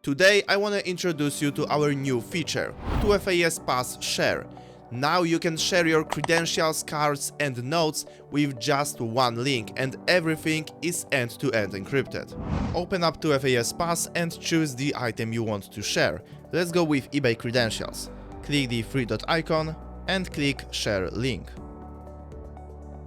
Today I want to introduce you to our new feature, 2FAS Pass Share. Now you can share your credentials, cards and notes with just one link and everything is end-to-end encrypted. Open up 2FAS Pass and choose the item you want to share. Let's go with eBay credentials. Click the three dot icon and click Share Link.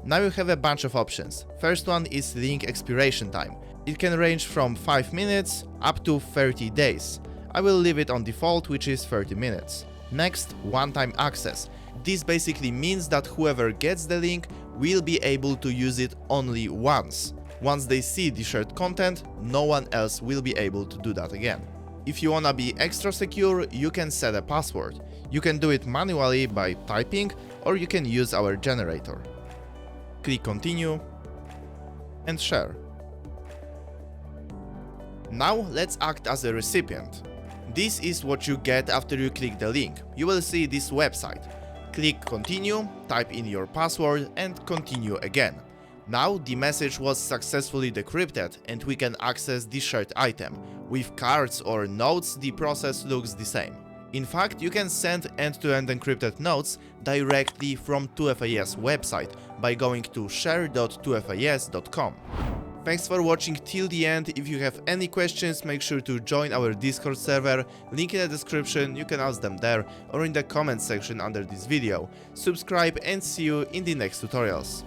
Now you have a bunch of options. First one is link expiration time. It can range from 5 minutes up to 30 days. I will leave it on default, which is 30 minutes. Next, one-time access. This basically means that whoever gets the link will be able to use it only once. Once they see the shared content, no one else will be able to do that again. If you wanna be extra secure, you can set a password. You can do it manually by typing, or you can use our generator. Click Continue and Share. Now let's act as a recipient. This is what you get after you click the link. You will see this website. Click Continue, type in your password and continue again. Now the message was successfully decrypted and we can access the shared item. With cards or notes, the process looks the same. In fact, you can send end-to-end encrypted notes directly from 2FAS website by going to share.2fas.com. Thanks for watching till the end. If you have any questions, make sure to join our Discord server, link in the description, you can ask them there or in the comment section under this video. Subscribe and see you in the next tutorials.